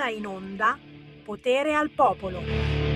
Va in onda Potere al Popolo.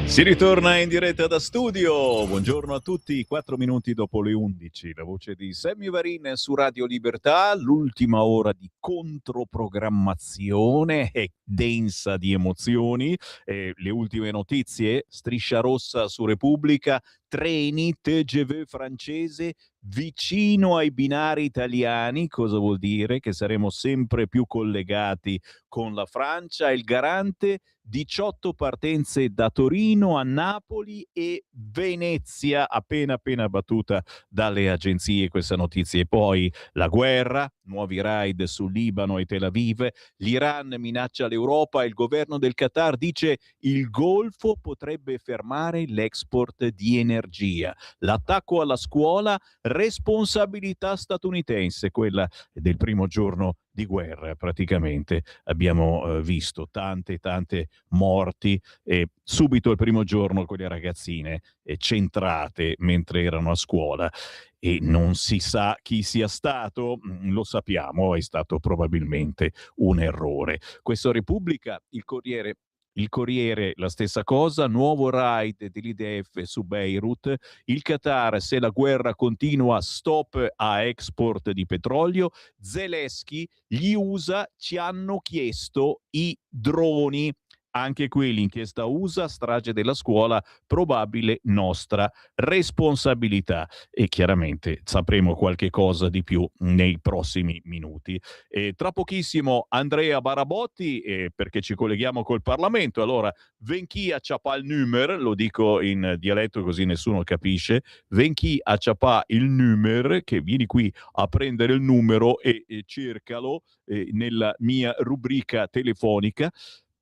Si ritorna in diretta da studio. Buongiorno a tutti, 4 minuti dopo le 11. La voce di Sammy Varin su Radio Libertà, l'ultima ora di controprogrammazione è densa di emozioni. Le ultime notizie, striscia rossa su Repubblica, treni TGV francese vicino ai binari italiani. Cosa vuol dire? Che saremo sempre più collegati con la Francia. Il garante 18 partenze da Torino a Napoli e Venezia, appena battuta dalle agenzie questa notizia. E poi la guerra, nuovi raid su Libano e Tel Aviv, l'Iran minaccia l'Europa, il governo del Qatar dice il Golfo potrebbe fermare l'export di energia. L'attacco alla scuola, responsabilità statunitense, quella del primo giorno di guerra praticamente. Abbiamo visto tante morti e subito il primo giorno quelle ragazzine centrate mentre erano a scuola e non si sa chi sia stato, lo sappiamo, è stato probabilmente un errore. Questo Repubblica, il Corriere la stessa cosa, nuovo raid dell'IDF su Beirut, il Qatar se la guerra continua stop a export di petrolio, Zelensky, gli USA ci hanno chiesto i droni. Anche qui l'inchiesta USA, strage della scuola, probabile nostra responsabilità. E chiaramente sapremo qualche cosa di più nei prossimi minuti. Tra pochissimo Andrea Barabotti, perché ci colleghiamo col Parlamento. Allora, ven chi acciappa il numero, lo dico in dialetto così nessuno capisce, ven chi acciappa il numero, che vieni qui a prendere il numero e cercalo nella mia rubrica telefonica.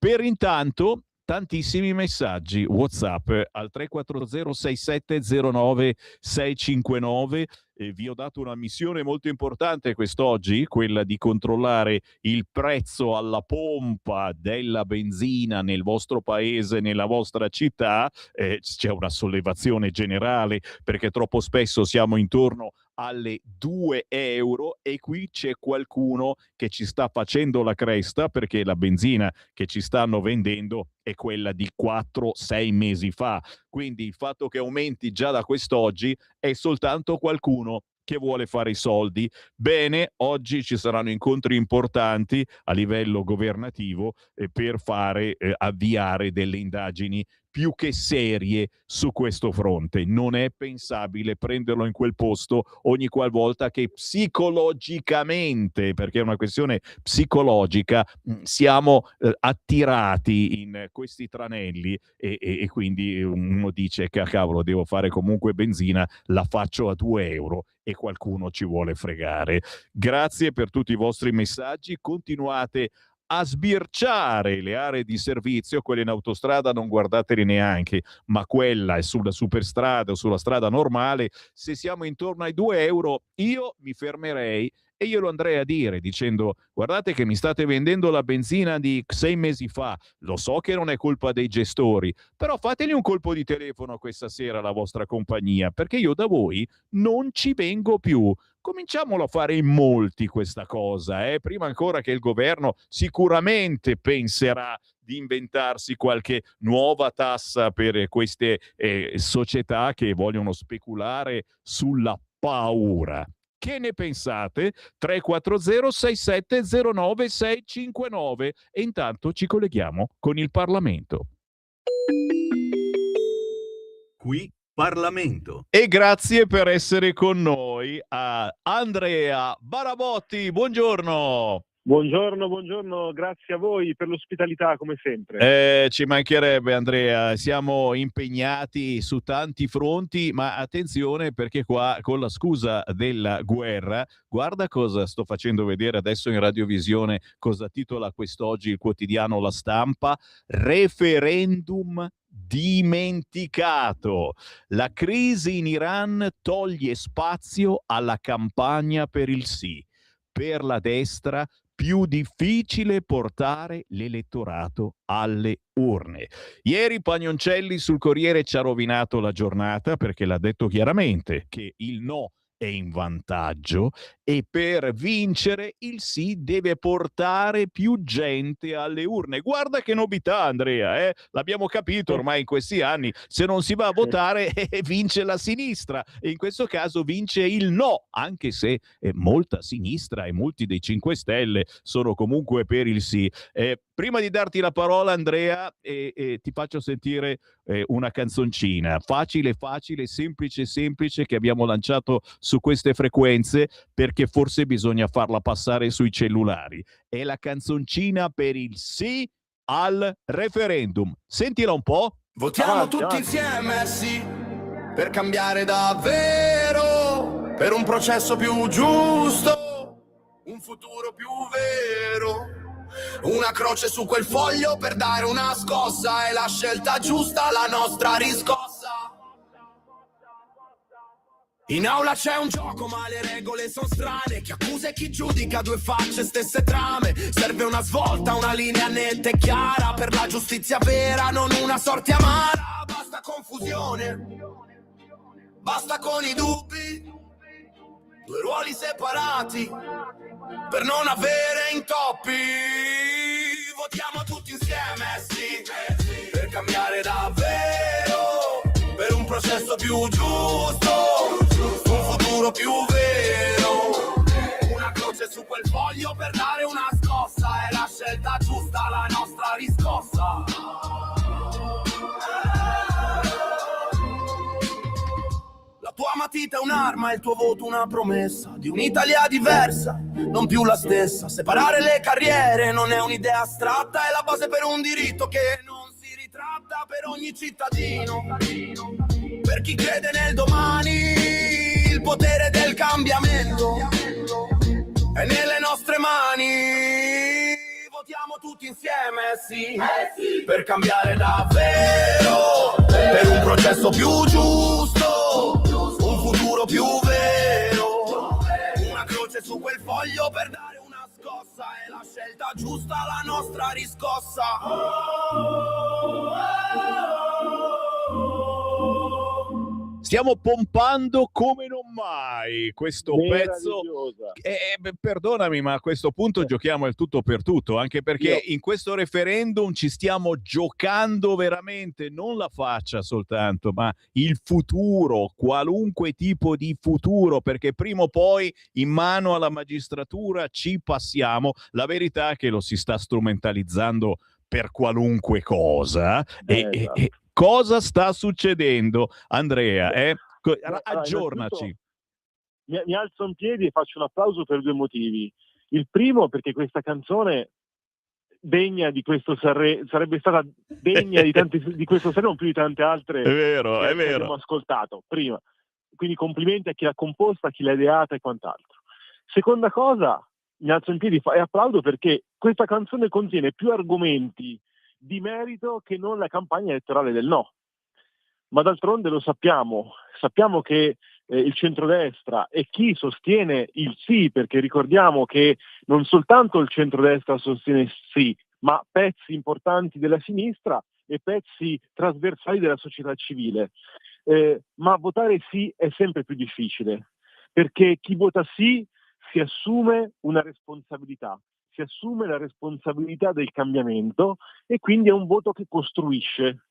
Per intanto, tantissimi messaggi WhatsApp al 340 6709 659. Vi ho dato una missione molto importante quest'oggi, quella di controllare il prezzo alla pompa della benzina nel vostro paese, nella vostra città. C'è una sollevazione generale perché troppo spesso siamo intorno alle 2 euro e qui c'è qualcuno che ci sta facendo la cresta perché la benzina che ci stanno vendendo è quella di 4-6 mesi fa. Quindi il fatto che aumenti già da quest'oggi è soltanto qualcuno che vuole fare i soldi. Bene, oggi ci saranno incontri importanti a livello governativo per avviare delle indagini più che serie su questo fronte. Non è pensabile prenderlo in quel posto ogni qualvolta che psicologicamente, perché è una questione psicologica, siamo attirati in questi tranelli e quindi uno dice che cavolo devo fare comunque benzina, la faccio a 2 euro e qualcuno ci vuole fregare. Grazie per tutti i vostri messaggi, continuate a sbirciare le aree di servizio, quelle in autostrada non guardateli neanche, ma quella è sulla superstrada o sulla strada normale, se siamo intorno ai 2 euro io mi fermerei e glielo andrei a dire dicendo guardate che mi state vendendo la benzina di 6 mesi fa, lo so che non è colpa dei gestori, però fateli un colpo di telefono questa sera alla vostra compagnia perché io da voi non ci vengo più. Cominciamolo a fare in molti questa cosa, prima ancora che il governo sicuramente penserà di inventarsi qualche nuova tassa per queste società che vogliono speculare sulla paura. Che ne pensate? 340 6709 659 e intanto ci colleghiamo con il Parlamento. Qui Parlamento. E grazie per essere con noi a Andrea Barabotti. Buongiorno. Buongiorno, grazie a voi per l'ospitalità come sempre. Ci mancherebbe Andrea, siamo impegnati su tanti fronti, ma attenzione perché qua con la scusa della guerra, guarda cosa sto facendo vedere adesso in radiovisione, cosa titola quest'oggi il quotidiano La Stampa, referendum dimenticato. La crisi in Iran toglie spazio alla campagna per il sì. Per la destra più difficile portare l'elettorato alle urne. Ieri Pagnoncelli sul Corriere ci ha rovinato la giornata perché l'ha detto chiaramente che il no è in vantaggio e per vincere il sì deve portare più gente alle urne. Guarda che novità, Andrea, l'abbiamo capito ormai in questi anni, se non si va a votare vince la sinistra e in questo caso vince il no, anche se molta sinistra e molti dei 5 Stelle sono comunque per il sì. Prima di darti la parola, Andrea, ti faccio sentire una canzoncina facile, semplice, che abbiamo lanciato su queste frequenze perché forse bisogna farla passare sui cellulari. È la canzoncina per il sì al referendum. Sentila un po'. Votiamo tutti insieme sì, per cambiare davvero, per un processo più giusto, un futuro più vero. Una croce su quel foglio per dare una scossa, è la scelta giusta, la nostra riscossa. In aula c'è un gioco ma le regole sono strane, chi accusa e chi giudica, due facce, stesse trame. Serve una svolta, una linea netta e chiara, per la giustizia vera, non una sorte amara. Basta confusione, basta con i dubbi, due ruoli separati per non avere intoppi. Votiamo tutti insieme sì, per cambiare davvero, per un processo più giusto, un futuro più vero. Una croce su quel foglio per dare una scossa, è la scelta giusta, la nostra riscossa. La tua matita è un'arma, il tuo voto una promessa di un'Italia diversa, non più la stessa. Separare le carriere non è un'idea astratta, è la base per un diritto che non si ritratta per ogni cittadino. Per chi crede nel domani, il potere del cambiamento è nelle nostre mani. Votiamo tutti insieme sì, per cambiare davvero, per un processo più giusto, un futuro più vero. Una croce su quel foglio per dare una scossa, è la scelta giusta, la nostra riscossa. Stiamo pompando come non mai questo pezzo. Perdonami, ma a questo punto giochiamo il tutto per tutto, anche perché in questo referendum ci stiamo giocando veramente, non la faccia soltanto, ma il futuro, qualunque tipo di futuro, perché prima o poi in mano alla magistratura ci passiamo. La verità è che lo si sta strumentalizzando per qualunque cosa e cosa sta succedendo, Andrea? Aggiornaci. Mi alzo in piedi e faccio un applauso per due motivi. Il primo perché questa canzone degna di questo sarebbe stata degna di questo Sanremo, non più di tante altre è vero. che abbiamo ascoltato prima. Quindi complimenti a chi l'ha composta, a chi l'ha ideata e quant'altro. Seconda cosa, mi alzo in piedi e applaudo perché questa canzone contiene più argomenti di merito che non la campagna elettorale del no. Ma d'altronde lo sappiamo che il centrodestra e chi sostiene il sì, perché ricordiamo che non soltanto il centrodestra sostiene il sì, ma pezzi importanti della sinistra e pezzi trasversali della società civile. Ma votare sì è sempre più difficile, perché chi vota sì si assume una responsabilità, si assume la responsabilità del cambiamento e quindi è un voto che costruisce.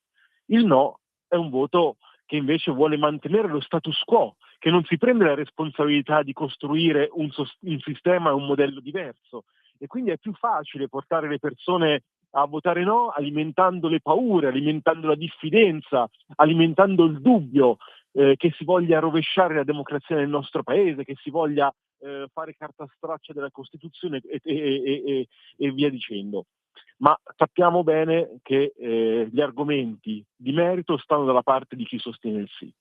Il no è un voto che invece vuole mantenere lo status quo, che non si prende la responsabilità di costruire un sistema e un modello diverso. E quindi è più facile portare le persone a votare no, alimentando le paure, alimentando la diffidenza, alimentando il dubbio che si voglia rovesciare la democrazia nel nostro paese, che si voglia fare carta straccia della Costituzione e via dicendo. Ma sappiamo bene che gli argomenti di merito stanno dalla parte di chi sostiene il sì.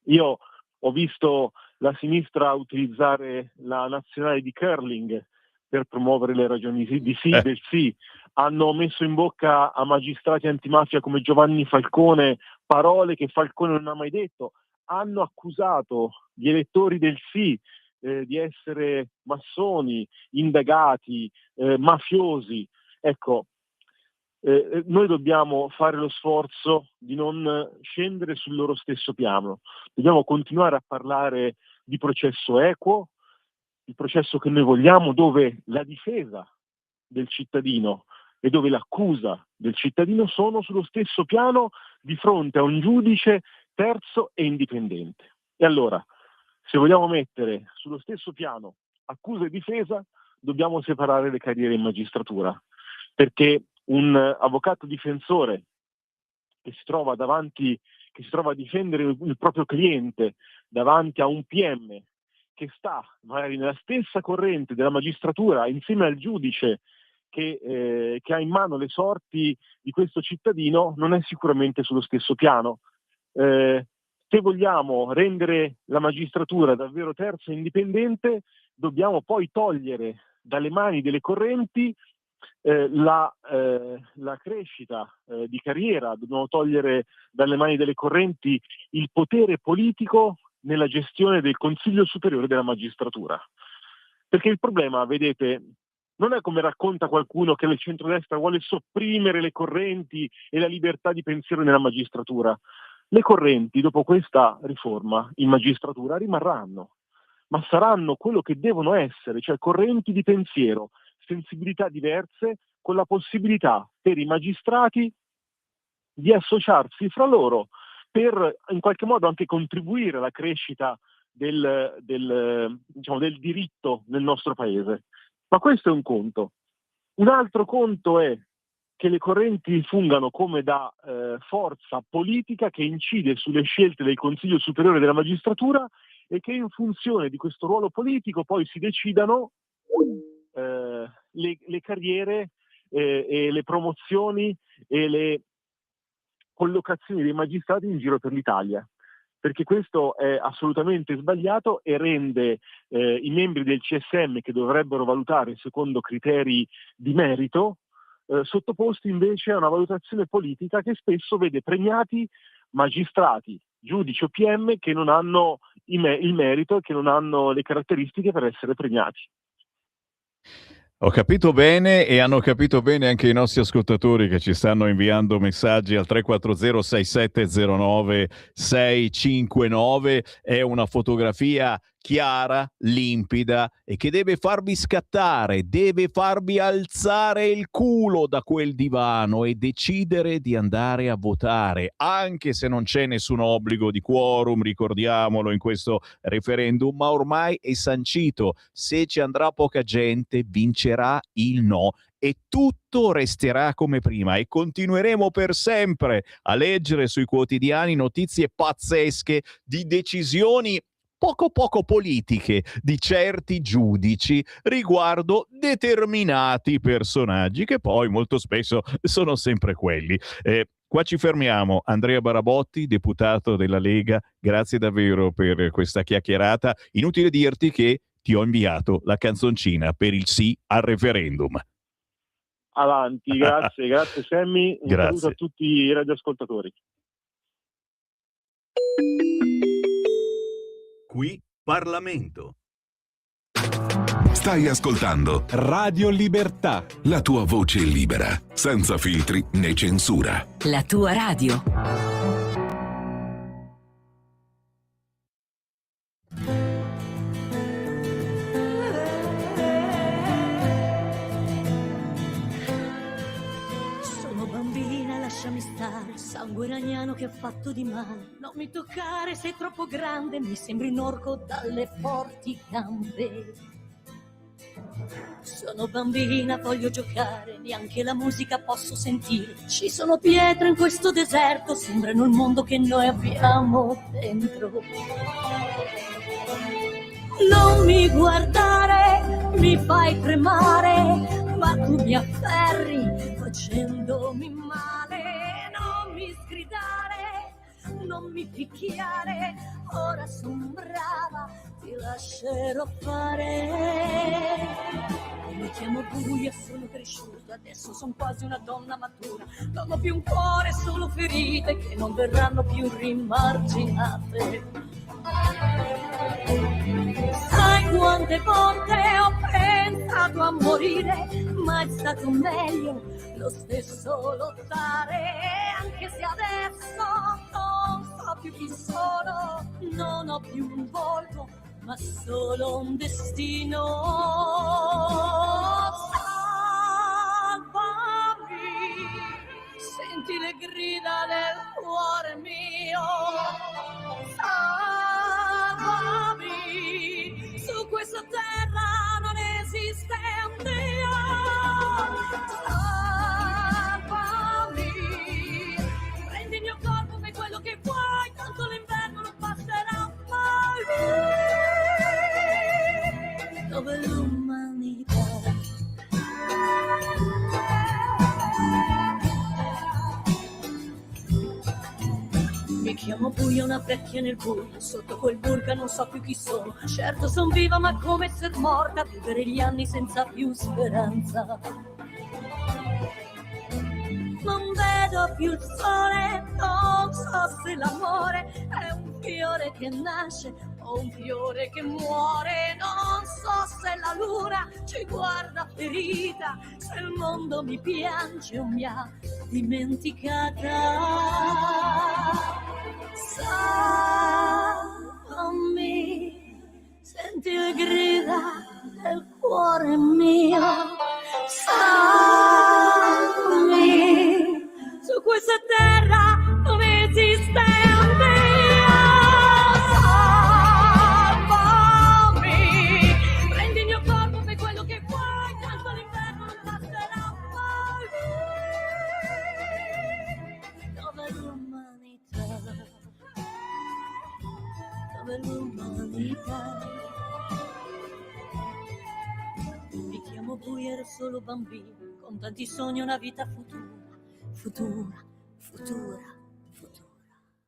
Io ho visto la sinistra utilizzare la nazionale di curling per promuovere le ragioni del sì. Hanno messo in bocca a magistrati antimafia come Giovanni Falcone parole che Falcone non ha mai detto. Hanno accusato gli elettori del sì di essere massoni, indagati, mafiosi. Ecco, noi dobbiamo fare lo sforzo di non scendere sul loro stesso piano, dobbiamo continuare a parlare di processo equo, il processo che noi vogliamo, dove la difesa del cittadino e dove l'accusa del cittadino sono sullo stesso piano di fronte a un giudice terzo e indipendente. E allora, se vogliamo mettere sullo stesso piano accusa e difesa, dobbiamo separare le carriere in magistratura, perché un avvocato difensore che si trova a difendere il proprio cliente davanti a un PM che sta magari nella stessa corrente della magistratura insieme al giudice che ha in mano le sorti di questo cittadino, non è sicuramente sullo stesso piano. Se vogliamo rendere la magistratura davvero terza e indipendente, dobbiamo poi togliere dalle mani delle correnti la crescita di carriera, dobbiamo togliere dalle mani delle correnti il potere politico nella gestione del Consiglio Superiore della Magistratura. Perché il problema, vedete, non è come racconta qualcuno che il centrodestra vuole sopprimere le correnti e la libertà di pensiero nella magistratura. Le correnti, dopo questa riforma in magistratura, rimarranno, ma saranno quello che devono essere, cioè correnti di pensiero, sensibilità diverse, con la possibilità per i magistrati di associarsi fra loro per in qualche modo anche contribuire alla crescita del diritto nel nostro paese. Ma questo è un conto. Un altro conto è che le correnti fungano come da forza politica che incide sulle scelte del Consiglio Superiore della Magistratura e che in funzione di questo ruolo politico poi si decidano le carriere e le promozioni e le collocazioni dei magistrati in giro per l'Italia, perché questo è assolutamente sbagliato e rende i membri del CSM, che dovrebbero valutare secondo criteri di merito, sottoposti invece a una valutazione politica che spesso vede premiati magistrati, giudici o PM che non hanno il merito e che non hanno le caratteristiche per essere premiati. Ho capito bene e hanno capito bene anche i nostri ascoltatori che ci stanno inviando messaggi al 340-6709-659. È una fotografia chiara, limpida e che deve farvi scattare, deve farvi alzare il culo da quel divano e decidere di andare a votare, anche se non c'è nessun obbligo di quorum, ricordiamolo, in questo referendum, ma ormai è sancito: se ci andrà poca gente vincerà il no e tutto resterà come prima e continueremo per sempre a leggere sui quotidiani notizie pazzesche di decisioni poco politiche di certi giudici riguardo determinati personaggi che poi molto spesso sono sempre quelli. Qua ci fermiamo. Andrea Barabotti, deputato della Lega, grazie davvero per questa chiacchierata. Inutile dirti che ti ho inviato la canzoncina per il sì al referendum. Avanti, grazie Sammy, un saluto a tutti i radioascoltatori. Qui Parlamento. Stai ascoltando Radio Libertà, la tua voce libera, senza filtri né censura. La tua radio. Sono bambina, lasciami stare, sangue iraniano che ha fatto di male. Non mi toccare, sei troppo grande, mi sembri un orco dalle forti gambe. Sono bambina, voglio giocare, neanche la musica posso sentire. Ci sono pietre in questo deserto, sembrano il mondo che noi abbiamo dentro. Non mi guardare, mi fai tremare, ma tu mi afferri facendomi male. Non mi sgridare, non mi picchiare, ora son brava, ti lascerò fare. Mi chiamo buia, sono cresciuta, adesso sono quasi una donna matura. Non ho più un cuore, solo ferite che non verranno più rimarginate. Sai quante volte ho pensato a morire, ma è stato meglio lo stesso lottare. Anche se adesso non so più chi sono, non ho più un volto, ma solo un destino. Salvami, senti le grida del cuore mio. Salvami, su questa terra non esiste un Dio. Salvami, prendi il mio corpo, fai quello che vuoi, tanto l'inverno non passerà mai. Dove l'umanità? Mi chiamo buio, una vecchia nel buio, sotto quel burka non so più chi sono. Certo son viva ma come ser morta, vivere gli anni senza più speranza. Non vedo più il sole, non so se l'amore è un fiore che nasce o un fiore che muore. Non so se la luna ci guarda ferita, se il mondo mi piange o mi ha dimenticata. Salvami, senti le grida del cuore mio. Salvami, su questa terra non esiste un Dio. Salvami, prendi il mio corpo, fai quello che vuoi, tanto l'inverno non passerà mai. Dove l'umanità? Dove l'umanità? Mi chiamo buio, ero solo bambino, con tanti sogni e una vita futura, futura, futura, futura.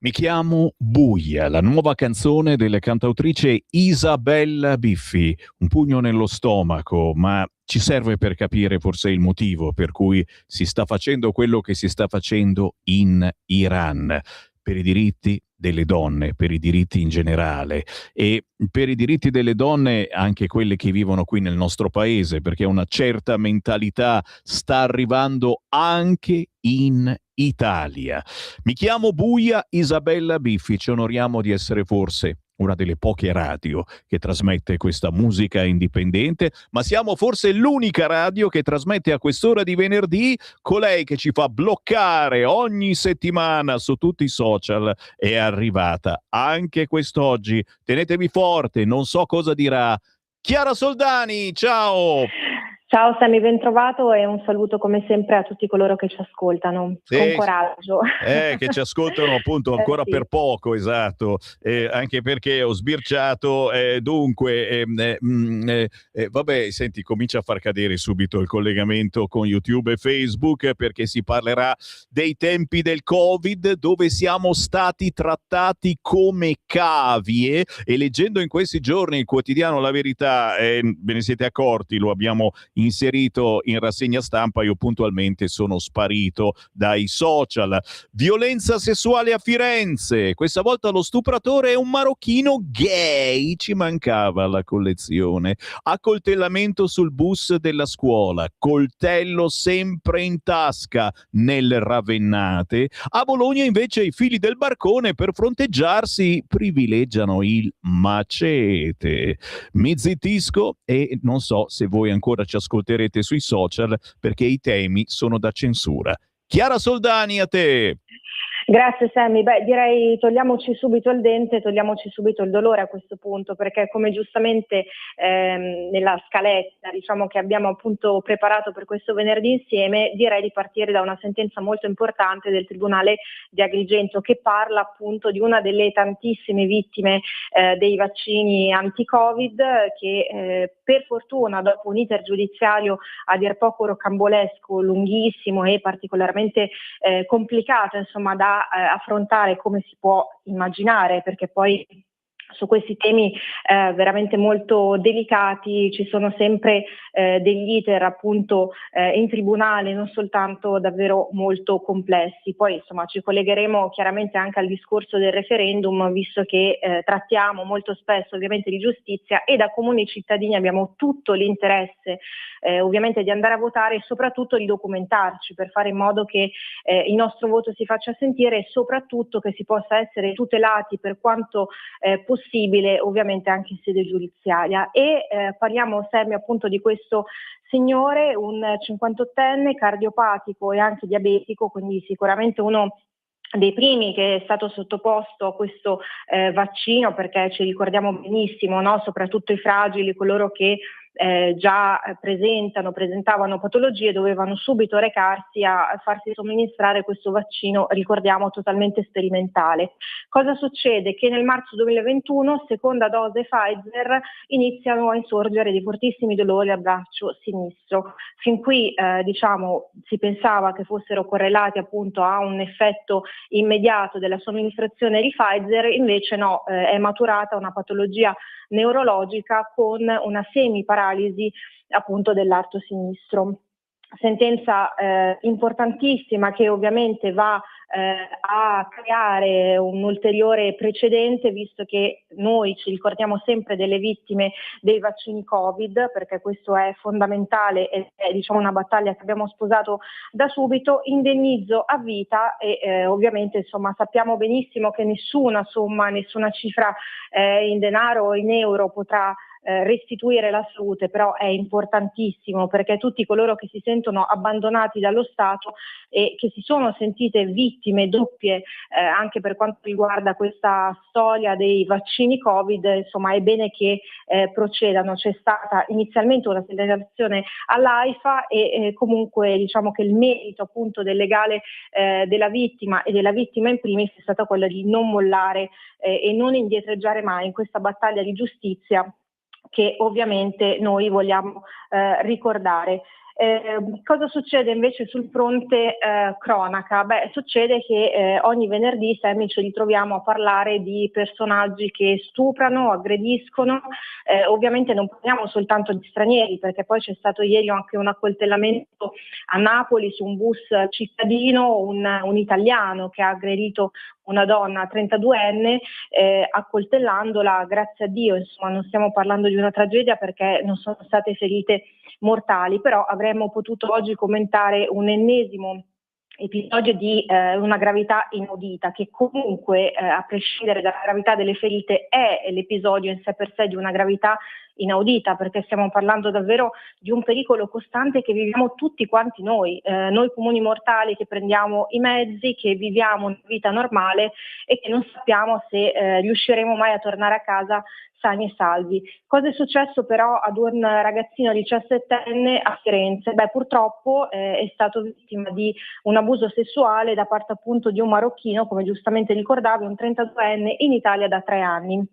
Mi chiamo Buia, la nuova canzone della cantautrice Isabella Biffi. Un pugno nello stomaco, ma ci serve per capire forse il motivo per cui si sta facendo quello che si sta facendo in Iran. Per i diritti delle donne, per i diritti in generale e per i diritti delle donne anche quelle che vivono qui nel nostro paese, perché una certa mentalità sta arrivando anche in Italia. Mi chiamo Buia, Isabella Biffi, ci onoriamo di essere forse una delle poche radio che trasmette questa musica indipendente, ma siamo forse l'unica radio che trasmette a quest'ora di venerdì colei che ci fa bloccare ogni settimana su tutti i social. È arrivata anche quest'oggi. Tenetevi forte, non so cosa dirà. Chiara Soldani, ciao! Ciao Sammy, ben trovato e un saluto come sempre a tutti coloro che ci ascoltano, Sì, con coraggio. che ci ascoltano appunto ancora Sì. per poco, esatto, anche perché ho sbirciato, dunque, vabbè, senti, comincia a far cadere subito il collegamento con YouTube e Facebook perché si parlerà dei tempi del Covid dove siamo stati trattati come cavie e leggendo in questi giorni il quotidiano La Verità, ve ne siete accorti, lo abbiamo inserito in rassegna stampa, io puntualmente sono sparito dai social. Violenza sessuale a Firenze, questa volta lo stupratore è un marocchino gay, ci mancava la collezione. Accoltellamento sul bus della scuola, coltello sempre in tasca nel Ravennate. A Bologna invece i figli del barcone per fronteggiarsi privilegiano il macete. Mi zittisco e non so se voi ancora ci ascolterete sui social perché i temi sono da censura. Chiara Soldani, a te! Grazie Sammy, direi togliamoci subito il dente, togliamoci subito il dolore a questo punto, perché come giustamente nella scaletta diciamo che abbiamo appunto preparato per questo venerdì insieme, direi di partire da una sentenza molto importante del Tribunale di Agrigento che parla appunto di una delle tantissime vittime dei vaccini anti-Covid che per fortuna dopo un iter giudiziario a dir poco rocambolesco, lunghissimo e particolarmente complicato insomma da affrontare come si può immaginare, perché poi su questi temi veramente molto delicati ci sono sempre degli iter appunto in tribunale, non soltanto davvero molto complessi. Poi insomma ci collegheremo chiaramente anche al discorso del referendum, visto che trattiamo molto spesso ovviamente di giustizia e da comuni cittadini abbiamo tutto l'interesse ovviamente di andare a votare e soprattutto di documentarci per fare in modo che il nostro voto si faccia sentire e soprattutto che si possa essere tutelati per quanto possibile possibile ovviamente anche in sede giudiziaria. E parliamo sempre appunto di questo signore, un 58enne cardiopatico e anche diabetico, quindi sicuramente uno dei primi che è stato sottoposto a questo vaccino, perché ci ricordiamo benissimo, no? Soprattutto i fragili, coloro che già presentavano patologie, dovevano subito recarsi a farsi somministrare questo vaccino, ricordiamo, totalmente sperimentale. Cosa succede? Che nel marzo 2021, seconda dose Pfizer, iniziano a insorgere dei fortissimi dolori al braccio sinistro. Fin qui si pensava che fossero correlati appunto a un effetto immediato della somministrazione di Pfizer, invece no, è maturata una patologia neurologica con una semiparalisi appunto dell'arto sinistro. Sentenza importantissima che ovviamente va a creare un ulteriore precedente, visto che noi ci ricordiamo sempre delle vittime dei vaccini Covid, perché questo è fondamentale ed è una battaglia che abbiamo sposato da subito. Indennizzo a vita e ovviamente sappiamo benissimo che nessuna somma, nessuna cifra in denaro o in euro potrà restituire la salute, però è importantissimo, perché tutti coloro che si sentono abbandonati dallo Stato e che si sono sentite vittime doppie anche per quanto riguarda questa storia dei vaccini Covid, è bene che procedano. C'è stata inizialmente una segnalazione all'AIFA e comunque che il merito appunto del legale della vittima e della vittima in primis è stata quella di non mollare e non indietreggiare mai in questa battaglia di giustizia che ovviamente noi vogliamo ricordare. Cosa succede invece sul fronte cronaca? Succede che ogni venerdì ci ritroviamo a parlare di personaggi che stuprano, aggrediscono, ovviamente non parliamo soltanto di stranieri, perché poi c'è stato ieri anche un accoltellamento a Napoli su un bus cittadino, un italiano che ha aggredito una donna 32enne accoltellandola. Grazie a Dio non stiamo parlando di una tragedia, perché non sono state ferite mortali, però avremmo potuto oggi commentare un ennesimo episodio di una gravità inaudita, che comunque a prescindere dalla gravità delle ferite è l'episodio in sé per sé di una gravità inaudita, perché stiamo parlando davvero di un pericolo costante che viviamo tutti quanti noi comuni mortali che prendiamo i mezzi, che viviamo una vita normale e che non sappiamo se riusciremo mai a tornare a casa sani e salvi. Cosa è successo però ad un ragazzino 17enne a Firenze? Purtroppo è stato vittima di un abuso sessuale da parte appunto di un marocchino, come giustamente ricordavi, un 32enne in Italia da 3 anni.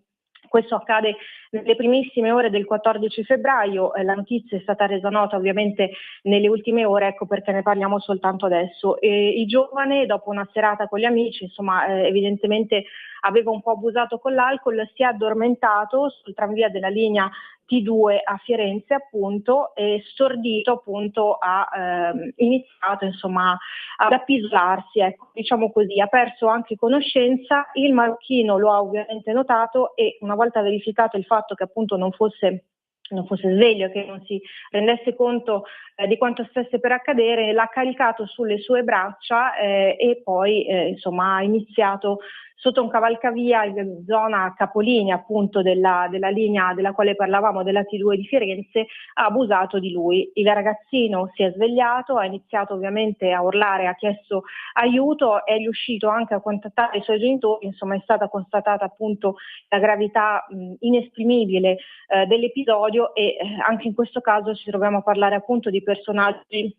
Questo accade nelle primissime ore del 14 febbraio, la notizia è stata resa nota ovviamente nelle ultime ore, ecco perché ne parliamo soltanto adesso. Il giovane, dopo una serata con gli amici, evidentemente aveva un po' abusato con l'alcol, si è addormentato sul tranvia della linea T2 a Firenze appunto, e stordito appunto ha iniziato ad appisolarsi, ecco, diciamo così, ha perso anche conoscenza. Il marocchino lo ha ovviamente notato e una volta verificato il fatto che appunto non fosse sveglio, che non si rendesse conto di quanto stesse per accadere, l'ha caricato sulle sue braccia e poi ha iniziato sotto un cavalcavia in zona capolinea appunto della linea della quale parlavamo, della T2 di Firenze, ha abusato di lui. Il ragazzino si è svegliato, ha iniziato ovviamente a urlare, ha chiesto aiuto, è riuscito anche a contattare i suoi genitori, è stata constatata appunto la gravità inesprimibile dell'episodio e anche in questo caso ci troviamo a parlare appunto di personaggi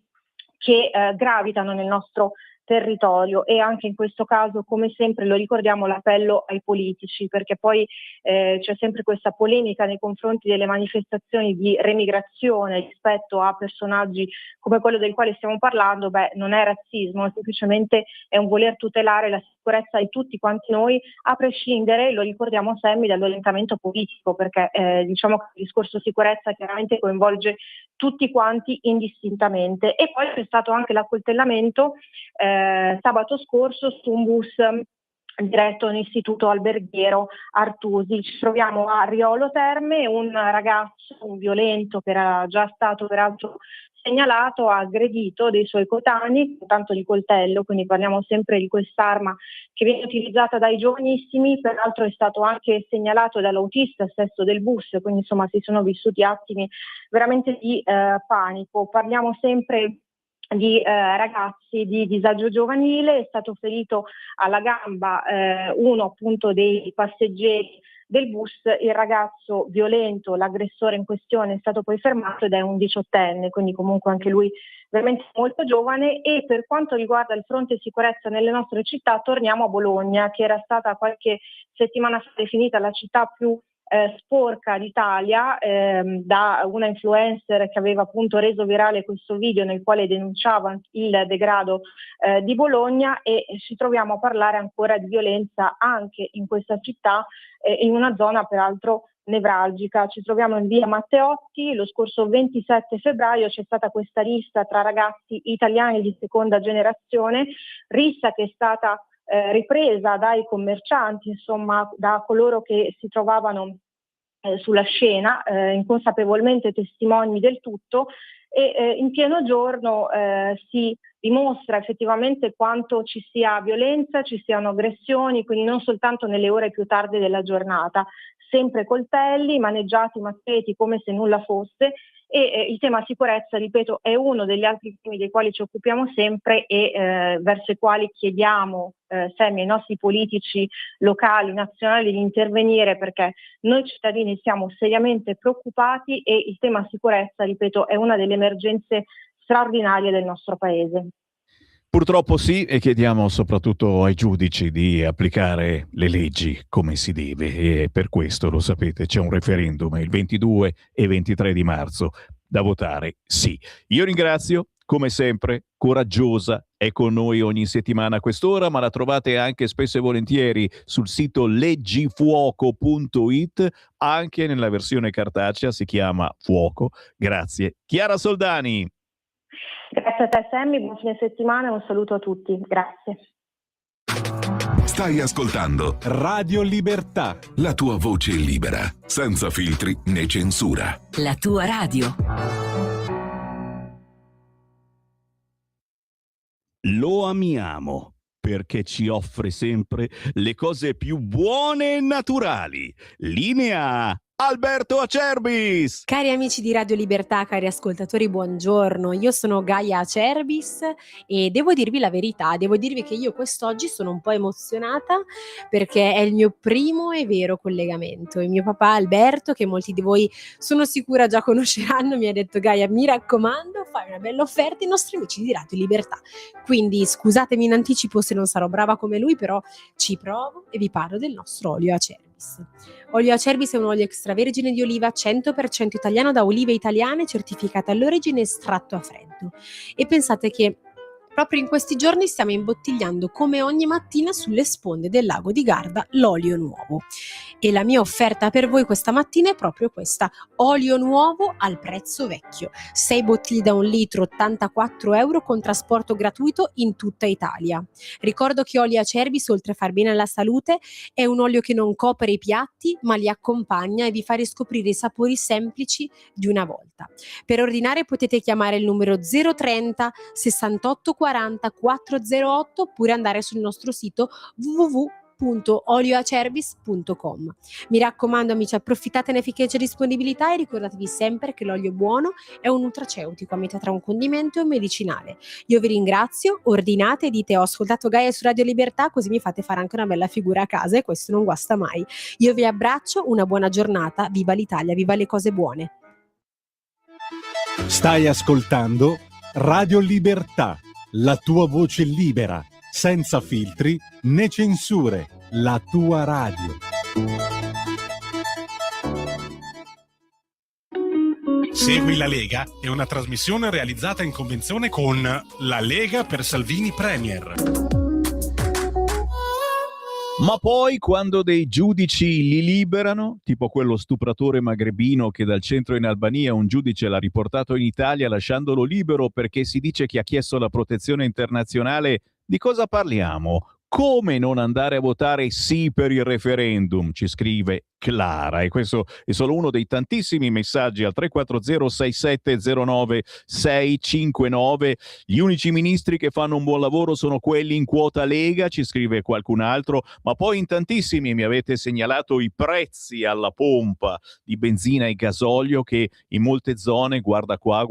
che gravitano nel nostro territorio e anche in questo caso, come sempre lo ricordiamo, l'appello ai politici, perché poi c'è sempre questa polemica nei confronti delle manifestazioni di remigrazione rispetto a personaggi come quello del quale stiamo parlando. Non è razzismo, semplicemente è un voler tutelare la sicurezza di tutti quanti noi, a prescindere, lo ricordiamo sempre, dall'orientamento politico, perché diciamo che il discorso sicurezza chiaramente coinvolge tutti quanti indistintamente. E poi c'è stato anche l'accoltellamento sabato scorso su un bus diretto all'Istituto Alberghiero Artusi. Ci troviamo a Riolo Terme, un ragazzo, un violento che era già stato peraltro segnalato, ha aggredito dei suoi coetanei con tanto di coltello, quindi parliamo sempre di quest'arma che viene utilizzata dai giovanissimi. Peraltro è stato anche segnalato dall'autista stesso del bus, quindi insomma si sono vissuti attimi veramente di panico. Parliamo sempre di ragazzi di disagio giovanile. È stato ferito alla gamba uno appunto dei passeggeri del bus. Il ragazzo violento, l'aggressore in questione, è stato poi fermato ed è un 18enne, quindi comunque anche lui veramente molto giovane. E per quanto riguarda il fronte sicurezza nelle nostre città, torniamo a Bologna, che era stata qualche settimana fa definita la città più sporca d'Italia da una influencer che aveva appunto reso virale questo video nel quale denunciava il degrado di Bologna. E ci troviamo a parlare ancora di violenza anche in questa città, in una zona peraltro nevralgica. Ci troviamo in via Matteotti. Lo scorso 27 febbraio c'è stata questa rissa tra ragazzi italiani di seconda generazione, rissa che è stata ripresa dai commercianti, insomma da coloro che si trovavano sulla scena, inconsapevolmente testimoni del tutto. E in pieno giorno si dimostra effettivamente quanto ci sia violenza, ci siano aggressioni, quindi non soltanto nelle ore più tarde della giornata, sempre coltelli, maneggiati, macheti come se nulla fosse. E il tema sicurezza, ripeto, è uno degli altri temi dei quali ci occupiamo sempre e verso i quali chiediamo sempre ai nostri politici locali, nazionali di intervenire, perché noi cittadini siamo seriamente preoccupati e il tema sicurezza, ripeto, è una delle emergenze straordinarie del nostro paese. Purtroppo sì, e chiediamo soprattutto ai giudici di applicare le leggi come si deve, e per questo, lo sapete, c'è un referendum il 22 e 23 di marzo da votare sì. Io ringrazio, come sempre, coraggiosa, è con noi ogni settimana a quest'ora, ma la trovate anche spesso e volentieri sul sito leggifuoco.it, anche nella versione cartacea, si chiama Fuoco. Grazie. Chiara Soldani. Grazie a te Sammy, buon fine settimana e un saluto a tutti. Grazie. Stai ascoltando Radio Libertà, la tua voce libera, senza filtri né censura. La tua radio. Lo amiamo perché ci offre sempre le cose più buone e naturali. Linea Alberto Acerbis! Cari amici di Radio Libertà, cari ascoltatori, buongiorno. Io sono Gaia Acerbis e devo dirvi la verità, devo dirvi che io quest'oggi sono un po' emozionata perché è il mio primo e vero collegamento. Il mio papà Alberto, che molti di voi sono sicura già conosceranno, mi ha detto: Gaia, mi raccomando, fai una bella offerta ai nostri amici di Radio Libertà. Quindi scusatemi in anticipo se non sarò brava come lui, però ci provo e vi parlo del nostro olio Acerbis. Olio Acerbis è un olio extravergine di oliva 100% italiano da olive italiane certificate all'origine estratto a freddo. E pensate che proprio in questi giorni stiamo imbottigliando come ogni mattina sulle sponde del lago di Garda l'olio nuovo. E la mia offerta per voi questa mattina è proprio questa: olio nuovo al prezzo vecchio. 6 bottiglie da 1 litro, 84 euro con trasporto gratuito in tutta Italia. Ricordo che olio Acerbis, oltre a far bene alla salute, è un olio che non copre i piatti ma li accompagna e vi fa riscoprire i sapori semplici di una volta. Per ordinare potete chiamare il numero 030 68 40 408 oppure andare sul nostro sito www.olioacerbis.com. Mi raccomando amici, approfittatene finché c'è disponibilità e ricordatevi sempre che l'olio buono è un nutraceutico a metà tra un condimento e un medicinale. Io vi ringrazio, ordinate e dite: ho ascoltato Gaia su Radio Libertà, così mi fate fare anche una bella figura a casa e questo non guasta mai. Io vi abbraccio, una buona giornata, viva l'Italia, viva le cose buone. stai ascoltando Radio Libertà, la tua voce libera, senza filtri né censure, la tua radio. Segui la Lega è una trasmissione realizzata in convenzione con La Lega per Salvini Premier. Ma poi, quando dei giudici li liberano, tipo quello stupratore magrebino che dal centro in Albania un giudice l'ha riportato in Italia lasciandolo libero perché si dice che ha chiesto la protezione internazionale, di cosa parliamo? Come non andare a votare sì per il referendum? Ci scrive Clara, e questo è solo uno dei tantissimi messaggi al 340-6709-659. Gli unici ministri che fanno un buon lavoro sono quelli in quota Lega, ci scrive qualcun altro, ma poi in tantissimi mi avete segnalato i prezzi alla pompa di benzina e gasolio che in molte zone, guarda qua,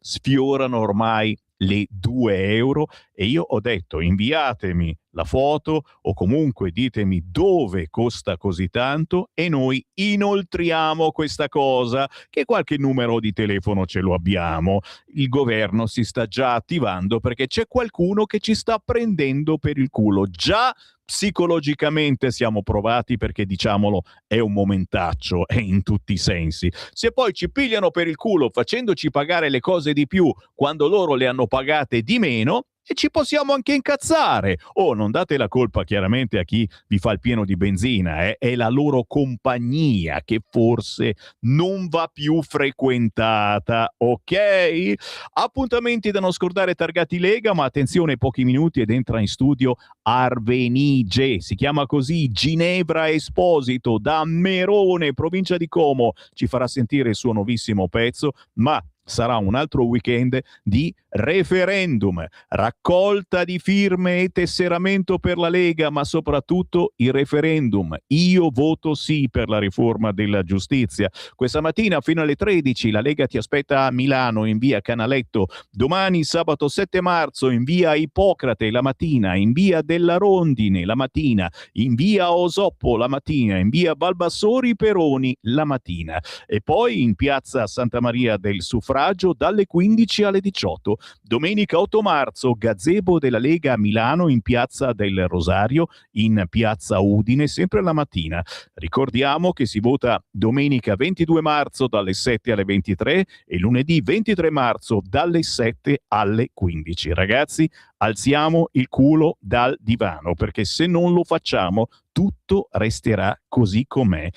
sfiorano ormai le 2 euro, e io ho detto inviatemi la foto o comunque ditemi dove costa così tanto e noi inoltriamo questa cosa, che qualche numero di telefono ce lo abbiamo. Il governo si sta già attivando perché c'è qualcuno che ci sta prendendo per il culo. Già psicologicamente siamo provati perché, diciamolo, è un momentaccio, è in tutti i sensi. Se poi ci pigliano per il culo facendoci pagare le cose di più quando loro le hanno pagate di meno, e ci possiamo anche incazzare. Oh, non date la colpa chiaramente a chi vi fa il pieno di benzina, è la loro compagnia che forse non va più frequentata, ok? Appuntamenti da non scordare targati Lega, ma attenzione, pochi minuti ed entra in studio Arvenige, si chiama così, Ginevra Esposito, da Merone, provincia di Como, ci farà sentire il suo nuovissimo pezzo, ma sarà un altro weekend di referendum, raccolta di firme e tesseramento per la Lega, ma soprattutto il referendum. Io voto sì per la riforma della giustizia. Questa mattina fino alle 13 la Lega ti aspetta a Milano in via Canaletto, domani sabato 7 marzo in via Ippocrate la mattina, in via della Rondine la mattina, in via Osoppo la mattina, in via Balbassori Peroni la mattina, e poi in piazza Santa Maria del Suffragio dalle 15 alle 18. Domenica 8 marzo, gazebo della Lega a Milano in piazza del Rosario, in piazza Udine, sempre la mattina. Ricordiamo che si vota domenica 22 marzo dalle 7 alle 23 e lunedì 23 marzo dalle 7 alle 15. Ragazzi, alziamo il culo dal divano, perché se non lo facciamo tutto resterà così com'è.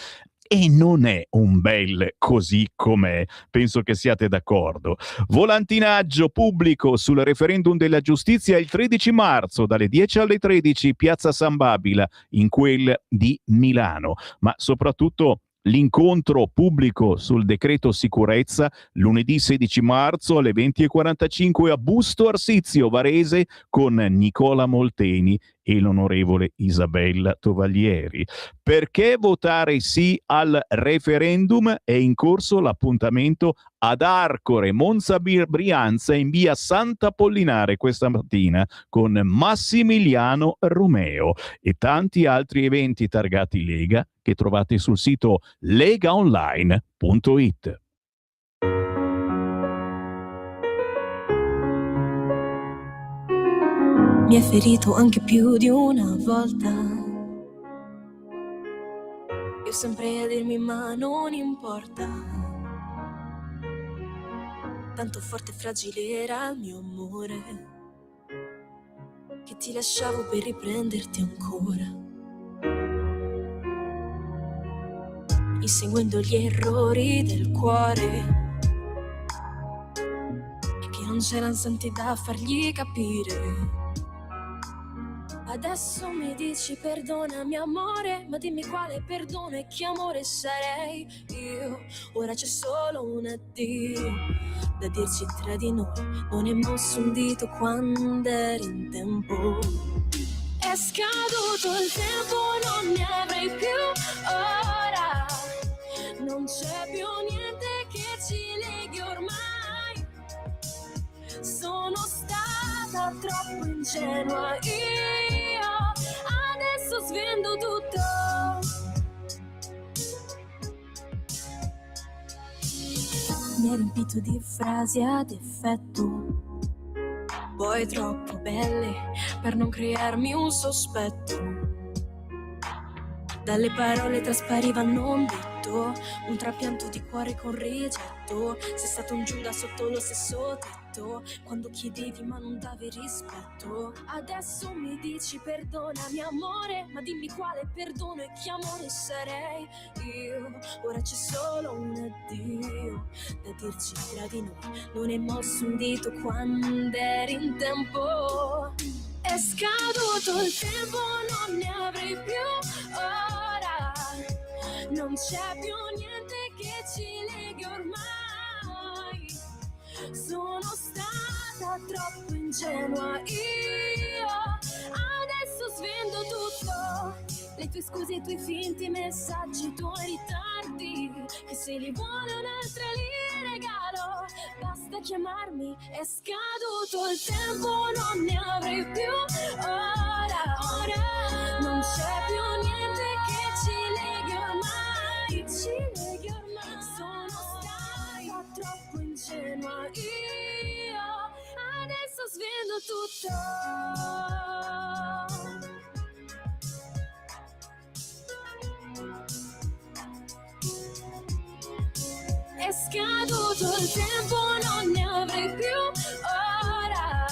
E non è un bel così com'è, penso che siate d'accordo. Volantinaggio pubblico sul referendum della giustizia il 13 marzo dalle 10 alle 13, piazza San Babila, in quel di Milano, ma soprattutto l'incontro pubblico sul decreto sicurezza lunedì 16 marzo alle 20:45 a Busto Arsizio, Varese, con Nicola Molteni e l'onorevole Isabella Tovaglieri. Perché votare sì al referendum? È in corso l'appuntamento ad Arcore, Monza Brianza, in via Sant'Apollinare questa mattina con Massimiliano Romeo e tanti altri eventi targati Lega che trovate sul sito legaonline.it. Mi hai ferito anche più di una volta. Io sempre a dirmi ma non importa. Tanto forte e fragile era il mio amore, che ti lasciavo per riprenderti ancora, inseguendo gli errori del cuore, e che non c'erano santi da fargli capire. Adesso mi dici perdonami amore, ma dimmi quale perdono e che amore sarei io. Ora c'è solo un addio da dirci tra di noi, non è mosso un dito quando eri in tempo. È scaduto il tempo, non ne avrai più ora, non c'è più niente che ci leghi ormai. Sono stata troppo ingenua io, adesso svendo tutto. Mi hai riempito di frasi ad effetto, poi troppo belle per non crearmi un sospetto. Dalle parole traspariva non detto, un trapianto di cuore con rigetto. Sei stato un Giuda sotto lo stesso tetto, quando chiedevi ma non davi rispetto. Adesso mi dici perdonami amore, ma dimmi quale perdono e che amore sarei io. Ora c'è solo un addio da dirci tra di noi, non è mosso un dito quando eri in tempo. È è scaduto il tempo, non ne avrei più ora. Non c'è più niente che ci leghi ormai. Sono stata troppo ingenua io. Adesso svendo tutto. Le tue scuse, i tuoi finti messaggi, i tuoi ritardi. Che se li vuole un'altra li regalo. Basta chiamarmi, è scaduto il tempo, non ne avrei più ora. Non c'è più niente che ci leghi ormai. Ci leghi ormai. Sono stata troppo ingenua io. Adesso svendo tutto. È scaduto il tempo, non ne avrei più ora.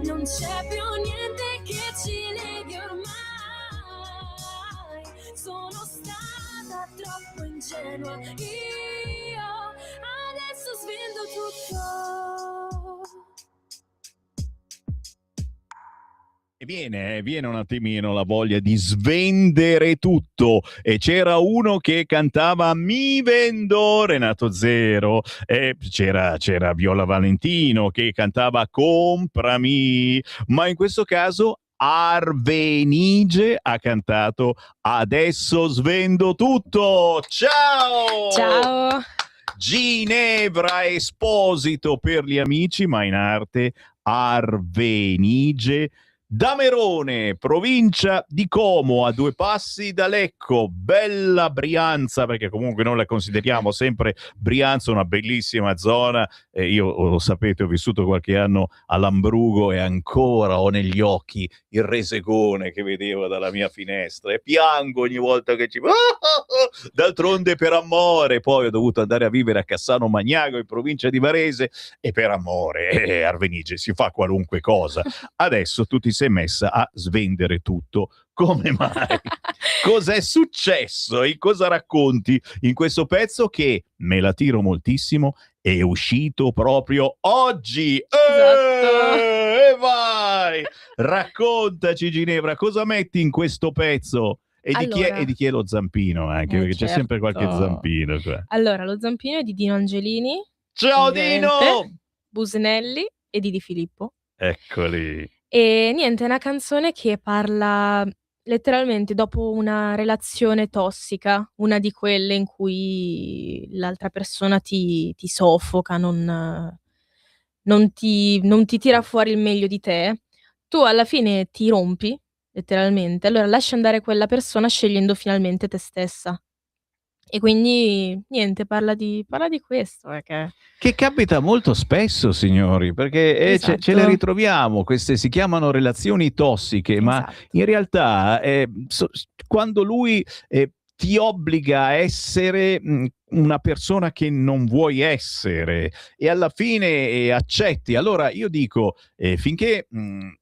Non c'è più niente che ci leghi ormai. Sono stata troppo ingenua io. Adesso svendo tutto. E viene un attimino la voglia di svendere tutto, e c'era uno che cantava Mi vendo, Renato Zero, e c'era Viola Valentino che cantava Comprami, ma in questo caso Arvenige ha cantato Adesso svendo tutto. Ciao! Ciao! Ginevra Esposito per gli amici, ma in arte Arvenige. Da Merone, provincia di Como, a 2 passi da Lecco, bella Brianza, perché comunque noi la consideriamo sempre Brianza una bellissima zona. Io, lo sapete, ho vissuto qualche anno a Lambrugo e ancora ho negli occhi il resegone che vedevo dalla mia finestra e piango ogni volta che ci... D'altronde per amore, poi ho dovuto andare a vivere a Cassano Magnago in provincia di Varese e per amore, Arvenige, si fa qualunque cosa. Adesso tu ti sei messa a svendere tutto. Come mai? Cos'è successo e cosa racconti in questo pezzo che, me la tiro moltissimo, è uscito proprio oggi? Esatto. E vai! Raccontaci, Ginevra, cosa metti in questo pezzo? E di chi è lo zampino anche, perché c'è sempre qualche zampino qua. Allora, lo zampino è di Dino Angelini. Ciao ovviamente, Dino! Busnelli e di Filippo. Eccoli. E niente, è una canzone che parla letteralmente dopo una relazione tossica, una di quelle in cui l'altra persona ti soffoca, non ti tira fuori il meglio di te. Tu alla fine ti rompi, letteralmente. Allora lasci andare quella persona scegliendo finalmente te stessa. E quindi niente, parla di questo, Che capita molto spesso, signori, perché Esatto. ce le ritroviamo, queste si chiamano relazioni tossiche, ma Esatto. in realtà quando lui ti obbliga a essere una persona che non vuoi essere e alla fine accetti. Allora io dico, finché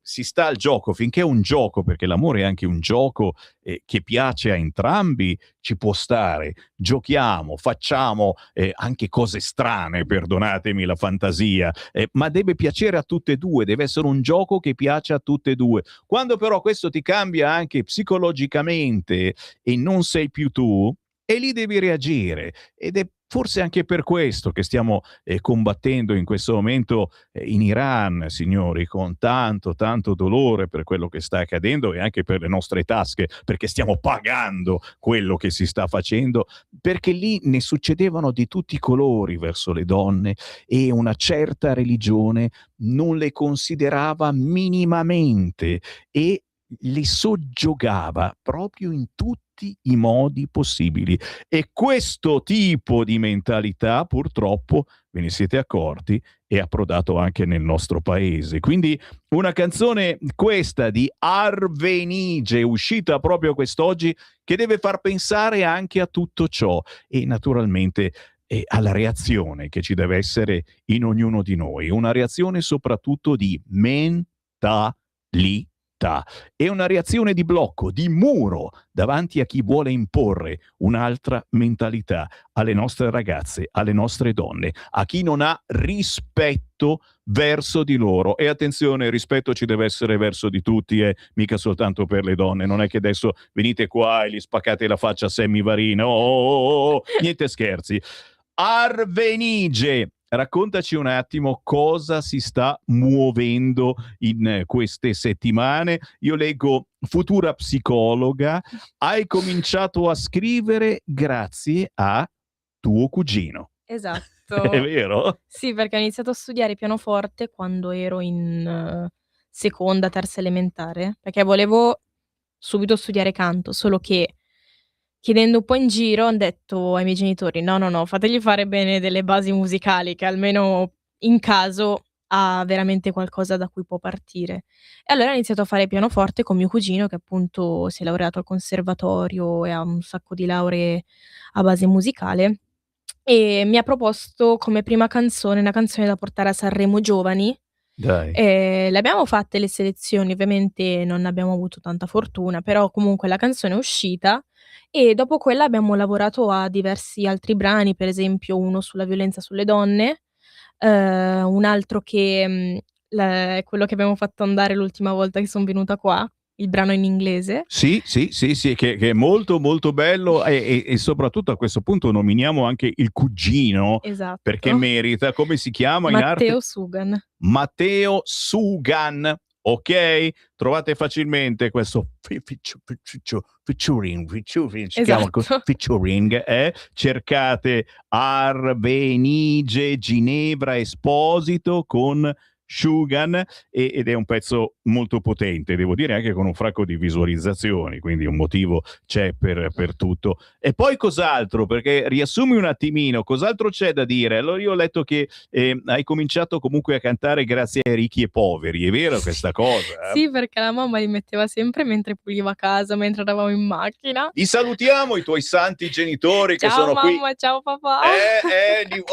si sta al gioco, finché è un gioco, perché l'amore è anche un gioco che piace a entrambi, ci può stare, giochiamo, facciamo anche cose strane, perdonatemi la fantasia, ma deve piacere a tutte e due, deve essere un gioco che piace a tutte e due. Quando però questo ti cambia anche psicologicamente e non sei più tu, e lì devi reagire, ed è forse anche per questo che stiamo combattendo in questo momento in Iran, signori, con tanto dolore per quello che sta accadendo e anche per le nostre tasche, perché stiamo pagando quello che si sta facendo, perché lì ne succedevano di tutti i colori verso le donne e una certa religione non le considerava minimamente e li soggiogava proprio in tutti i modi possibili. E questo tipo di mentalità, purtroppo, ve ne siete accorti, è approdato anche nel nostro paese. Quindi una canzone, questa di Arvenige, uscita proprio quest'oggi, che deve far pensare anche a tutto ciò e naturalmente alla reazione che ci deve essere in ognuno di noi, una reazione soprattutto di mentalità. città. È una reazione di blocco, di muro, davanti a chi vuole imporre un'altra mentalità alle nostre ragazze, alle nostre donne, a chi non ha rispetto verso di loro. E attenzione, il rispetto ci deve essere verso di tutti, mica soltanto per le donne. Non è che adesso venite qua e gli spaccate la faccia a Sammy Varin. Niente scherzi. Arvenige, raccontaci un attimo cosa si sta muovendo in queste settimane. Io leggo futura psicologa, hai cominciato a scrivere grazie a tuo cugino. Esatto. È vero? Sì, perché ho iniziato a studiare pianoforte quando ero in seconda, terza elementare, perché volevo subito studiare canto, solo che chiedendo un po' in giro han detto ai miei genitori: "No, no, no, fategli fare bene delle basi musicali che almeno in caso ha veramente qualcosa da cui può partire". E allora ho iniziato a fare pianoforte con mio cugino che appunto si è laureato al conservatorio e ha un sacco di lauree a base musicale e mi ha proposto come prima canzone una canzone da portare a Sanremo Giovani. Dai. Le abbiamo fatte le selezioni, ovviamente non abbiamo avuto tanta fortuna, però comunque la canzone è uscita e dopo quella abbiamo lavorato a diversi altri brani, per esempio uno sulla violenza sulle donne, un altro che, è quello che abbiamo fatto andare l'ultima volta che son venuta qua, il brano in inglese. Sì, che è molto, molto bello e soprattutto a questo punto nominiamo anche il cugino, Esatto. perché merita. Come si chiama in arte? Matteo Sugan. Matteo Sugan, ok? Trovate facilmente questo featuring, si chiama Esatto. featuring, cercate Arvenige Ginevra Esposito con Sugan ed è un pezzo molto potente, devo dire anche con un fracco di visualizzazioni, quindi un motivo c'è per tutto. E poi cos'altro? Perché riassumi un attimino, cos'altro c'è da dire? Allora io ho letto che hai cominciato comunque a cantare grazie ai ricchi e poveri, è vero questa cosa? Sì, perché la mamma li metteva sempre mentre puliva casa, mentre eravamo in macchina. Li salutiamo i tuoi santi genitori che Ciao sono qui. mamma, ciao papà.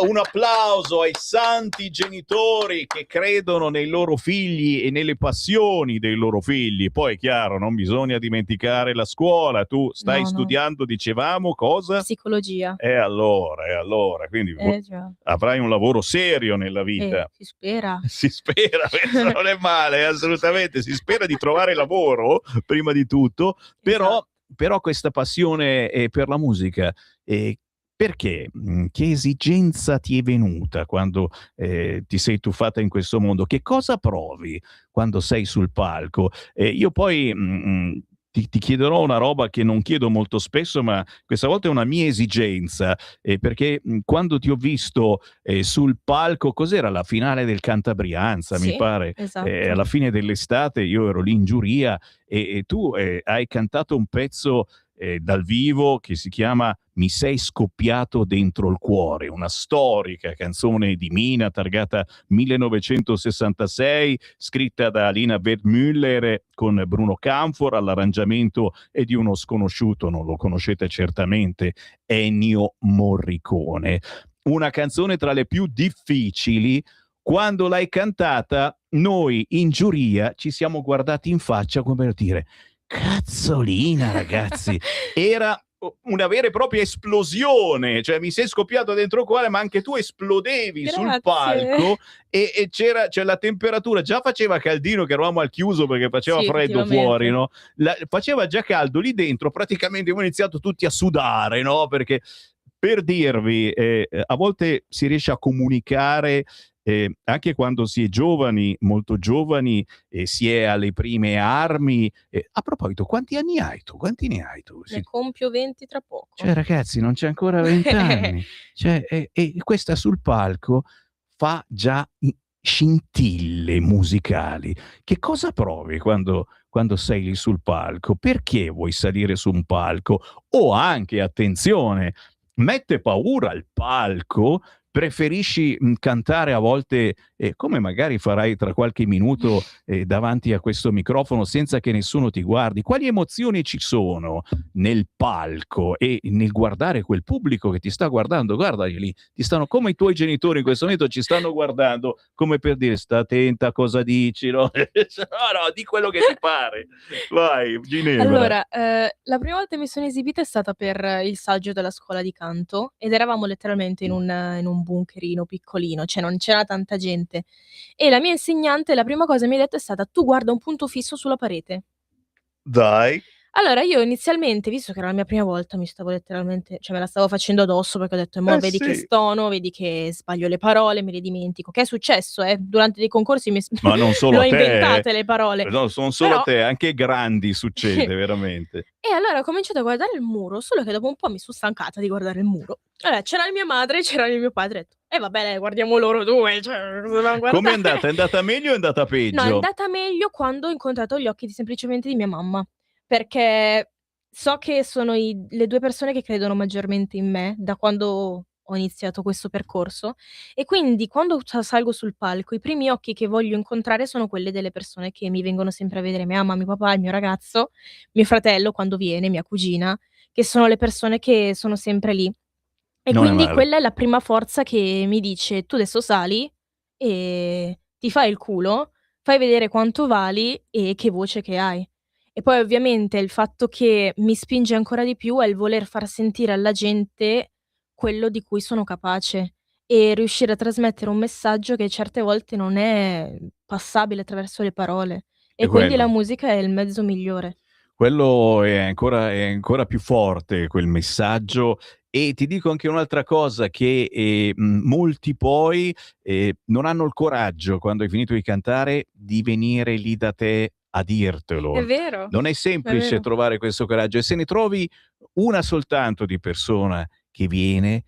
Un applauso ai santi genitori che credono nei loro figli e nelle passioni dei loro figli. Poi è chiaro, non bisogna dimenticare la scuola. Tu stai No. studiando, dicevamo, cosa? Psicologia. Allora, quindi Già. avrai un lavoro serio nella vita. Si spera. Si spera, questo non è male, assolutamente. Si spera di trovare lavoro prima di tutto, però questa passione per la musica, perché? Che esigenza ti è venuta quando ti sei tuffata in questo mondo? Che cosa provi quando sei sul palco? Io poi ti chiederò una roba che non chiedo molto spesso, ma questa volta è una mia esigenza, perché quando ti ho visto sul palco, cos'era la finale del Cantabrianza, mi Sì, pare, esatto. alla fine dell'estate, io ero lì in giuria e tu hai cantato un pezzo dal vivo che si chiama Mi sei scoppiato dentro il cuore, una storica canzone di Mina targata 1966, scritta da Lina Wertmüller con Bruno Camfor, all'arrangiamento è di uno sconosciuto, non lo conoscete certamente, Ennio Morricone. Una canzone tra le più difficili. Quando l'hai cantata, noi in giuria ci siamo guardati in faccia come per dire: cazzolina, ragazzi, era una vera e propria esplosione, cioè mi sei scoppiato dentro il cuore, ma anche tu esplodevi sul Grazie. palco e c'era la temperatura, già faceva caldino che eravamo al chiuso perché faceva Sì, freddo effettivamente. fuori, no? Faceva già caldo lì dentro, praticamente abbiamo iniziato tutti a sudare, no? Perché per dirvi, a volte si riesce a comunicare anche quando si è giovani, molto giovani, si è alle prime armi. A proposito, quanti anni hai tu? Quanti ne hai tu? Ne compio 20 tra poco. Cioè, ragazzi, non c'è ancora 20 anni. Cioè, e questa sul palco fa già scintille musicali. Che cosa provi quando sei lì sul palco? Perché vuoi salire su un palco? O anche, attenzione, mette paura il palco? Preferisci cantare a volte come magari farai tra qualche minuto davanti a questo microfono senza che nessuno ti guardi. Quali emozioni ci sono nel palco e nel guardare quel pubblico che ti sta guardando? Guardali lì, ti stanno come i tuoi genitori in questo momento ci stanno guardando, come per dire sta attenta a cosa dici, no? No, di quello che ti pare. Vai, Ginevra. Allora, la prima volta che mi sono esibita è stata per il saggio della scuola di canto ed eravamo letteralmente in un bunkerino piccolino, cioè non c'era tanta gente. E la mia insegnante la prima cosa che mi ha detto è stata: "Tu guarda un punto fisso sulla parete". Dai. Allora io inizialmente, visto che era la mia prima volta, mi stavo letteralmente cioè me la stavo facendo addosso perché ho detto: "Mo' vedi che sì. stono, vedi che sbaglio le parole, me le dimentico", che è successo, durante dei concorsi Ma non solo l'ho a te, inventate le parole. no, non solo Però a te, anche ai grandi succede, veramente. E allora ho cominciato a guardare il muro, solo che dopo un po' mi son stancata di guardare il muro. Allora c'era mia madre, c'era mio padre, ho detto: vabbè dai, guardiamo loro 2, cioè dovevamo Com'è guardare". andata? È andata meglio o è andata No, è peggio? andata meglio quando ho incontrato gli occhi semplicemente di mia mamma, perché so che sono le 2 persone che credono maggiormente in me da quando ho iniziato questo percorso e quindi quando salgo sul palco i primi occhi che voglio incontrare sono quelli delle persone che mi vengono sempre a vedere, mia mamma, mio papà, il mio ragazzo, mio fratello quando viene, mia cugina, che sono le persone che sono sempre lì. E Non è quindi male. quella è la prima forza che mi dice: "Tu adesso sali e ti fai il culo, fai vedere quanto vali e che voce che hai". E poi ovviamente il fatto che mi spinge ancora di più è il voler far sentire alla gente quello di cui sono capace e riuscire a trasmettere un messaggio che certe volte non è passabile attraverso le parole. È E quindi la quello. musica è il mezzo migliore. Quello è ancora più forte quel messaggio e ti dico anche un'altra cosa che, molti poi, non hanno il coraggio, quando hai finito di cantare, di venire lì da te a È dirtelo. vero, Non è è semplice vero. trovare questo coraggio e se ne trovi una soltanto di persona che viene,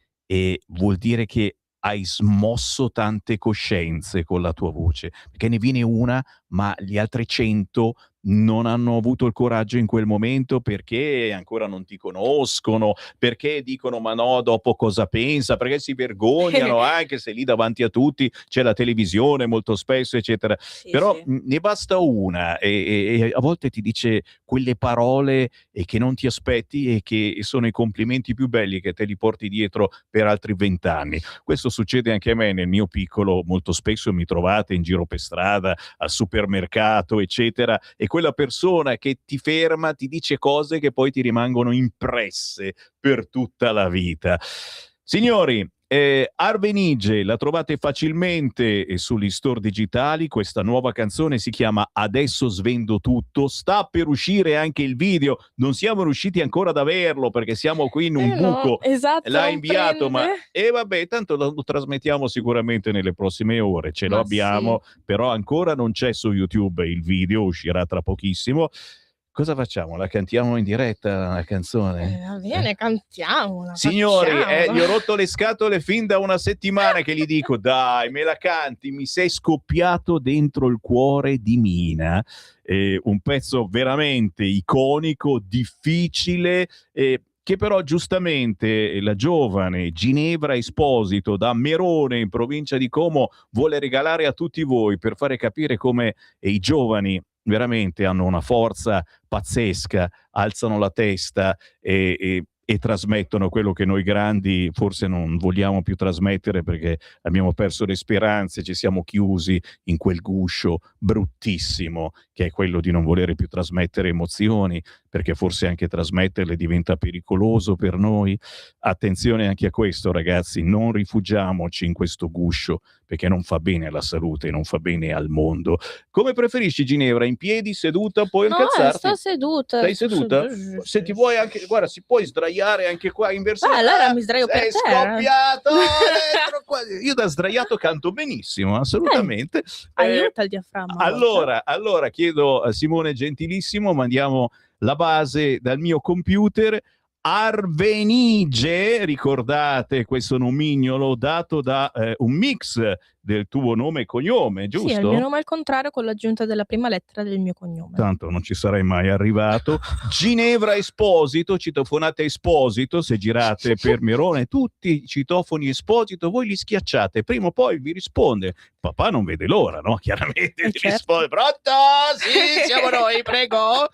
vuol dire che hai smosso tante coscienze con la tua voce, perché ne viene una, ma gli altri 100 non hanno avuto il coraggio in quel momento perché ancora non ti conoscono, perché dicono: "Ma no, dopo cosa pensa?" Perché si vergognano anche se lì davanti a tutti c'è la televisione molto spesso, eccetera. Sì, Però, sì. ne basta una e a volte ti dice quelle parole, che non ti aspetti e che sono i complimenti più belli che te li porti dietro per altri 20 anni. Questo succede anche a me nel mio piccolo, molto spesso mi trovate in giro per strada, al supermercato, eccetera, e quella persona che ti ferma ti dice cose che poi ti rimangono impresse per tutta la vita. Signori, Arvenige la trovate facilmente sugli store digitali, questa nuova canzone si chiama Adesso svendo tutto, sta per uscire anche il video, non siamo riusciti ancora ad averlo perché siamo qui in un No, buco, esatto, l'ha non inviato ma prende. vabbè tanto lo trasmettiamo sicuramente nelle prossime ore, ce lo Ma sì. abbiamo, però ancora non c'è su YouTube il video, uscirà tra pochissimo. Cosa facciamo? La cantiamo in diretta la canzone? Va bene, cantiamola, Signori, facciamola. gli ho rotto le scatole fin da una settimana che gli dico: "Dai, me la canti?" Mi sei scoppiato dentro il cuore di Mina, un pezzo veramente iconico, difficile, che però giustamente la giovane Ginevra Esposito da Merone, in provincia di Como, vuole regalare a tutti voi per fare capire come i giovani veramente hanno una forza pazzesca, alzano la testa e trasmettono quello che noi grandi forse non vogliamo più trasmettere perché abbiamo perso le speranze, ci siamo chiusi in quel guscio bruttissimo che è quello di non volere più trasmettere emozioni, perché forse anche trasmetterle diventa pericoloso per noi. Attenzione anche a questo, ragazzi, non rifugiamoci in questo guscio perché non fa bene alla salute, non fa bene al mondo. Come preferisci, Ginevra? In piedi, seduta, puoi No, sto alzarti? seduta, Stai sto seduta? Se ti vuoi anche, guarda, si puoi sdraiare anche qua in versione. allora mi sdraio per Sei terra. scoppiato dentro qua. Io da sdraiato canto benissimo, assolutamente. Aiuta il diaframma a volte. Allora chiedo a Simone Gentilissimo, mandiamo la base dal mio computer. Arvenige, ricordate questo nomignolo dato da un mix del tuo nome e cognome, Sì, è il mio giusto? nome al contrario con l'aggiunta della prima lettera del mio cognome. Tanto non ci sarei mai arrivato. Ginevra Esposito, citofonate Esposito, se girate per Merone, tutti i citofoni Esposito, voi li schiacciate, prima o poi vi risponde. Papà non vede l'ora, no? Chiaramente ti certo. risponde, pronto? Sì, siamo noi, prego.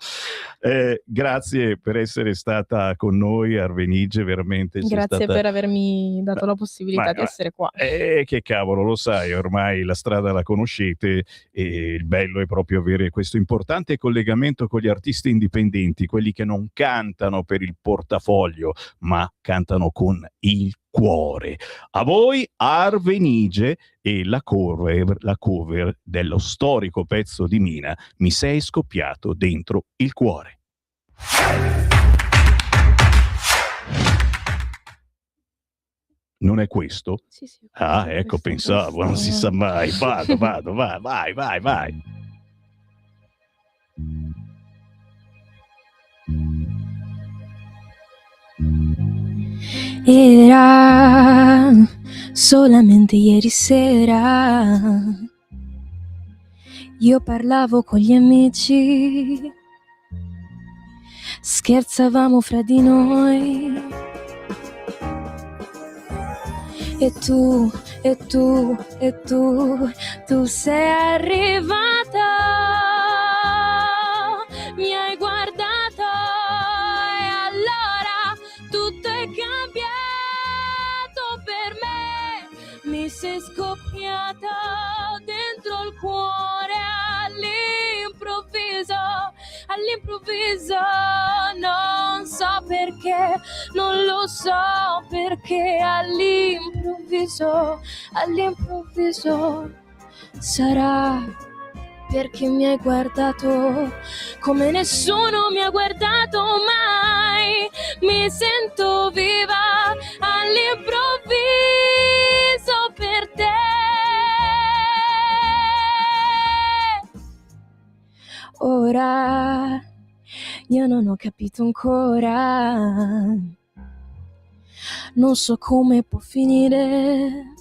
Grazie per essere stata con noi, Arvenice, veramente. sei Grazie stata... per avermi dato la possibilità di essere qua. Che cavolo, lo sai, ormai la strada la conoscete e il bello è proprio avere questo importante collegamento con gli artisti indipendenti, quelli che non cantano per il portafoglio, ma cantano con il cuore. A voi Arvenice e la cover dello storico pezzo di Mina, Mi sei scoppiato dentro il cuore. Non è questo? Sì, sì. Ah, ecco, pensavo, non si sa mai. Vado, vai. Era solamente ieri sera, io parlavo con gli amici, scherzavamo fra di noi. E tu sei arrivata, mi hai guardato e allora tutto è cambiato per me. Mi sei scoppiata dentro il cuore all'improvviso, non so perché, non lo so perché, all'improvviso, sarà perché mi hai guardato come nessuno mi ha guardato mai. Mi sento viva all'improvviso per te. Ora io non ho capito ancora, non so come può finire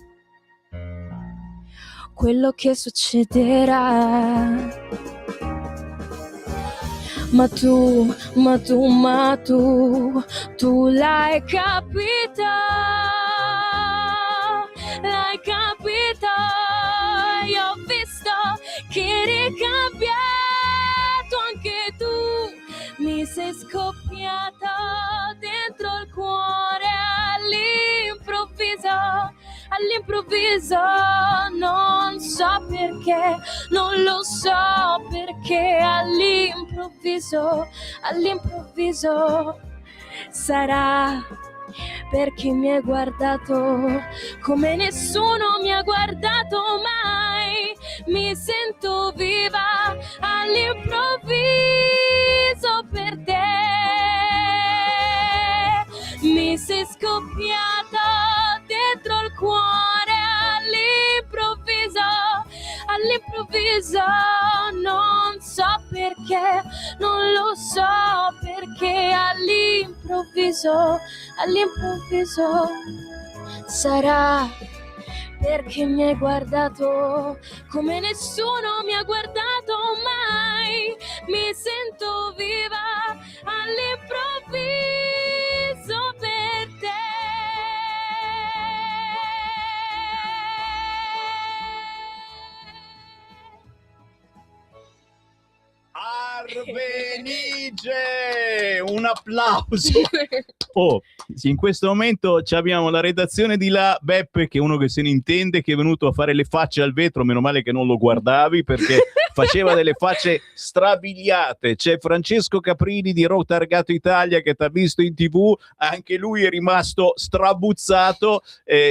quello che succederà. Ma tu l'hai capita, io ho visto che eri cambiato anche tu, mi sei scoppiata dentro il cuore all'improvviso, non so perché, non lo so perché, all'improvviso, sarà perché mi hai guardato come nessuno mi ha guardato mai. Mi sento viva all'improvviso per te. Mi sei scoppiata dentro il cuore all'improvviso, non so perché, non lo so perché, all'improvviso, sarà perché mi hai guardato come nessuno mi ha guardato mai. Mi sento viva all'improvviso per te. Arvenice! Un applauso! Oh, in questo momento abbiamo la redazione di là, Beppe, che è uno che se ne intende, che è venuto a fare le facce al vetro, meno male che non lo guardavi perché faceva delle facce strabiliate. C'è Francesco Caprini di Rotargato Italia che ti ha visto in TV, anche lui è rimasto strabuzzato.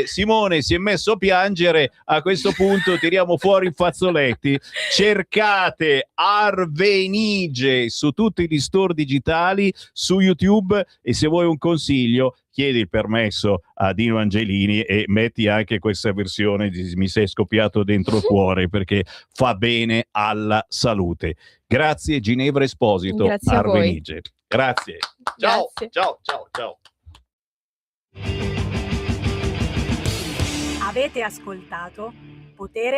Simone si è messo a piangere. A questo punto tiriamo fuori i fazzoletti. Cercate Arvenice su tutti gli store digitali, su YouTube, e se vuoi un consiglio chiedi il permesso a Dino Angelini e metti anche questa versione di Mi sei scoppiato dentro il cuore, perché fa bene alla salute. Grazie Ginevra Esposito. Grazie a voi. Arvenice. Grazie. Ciao. Grazie. Ciao. Avete ascoltato potere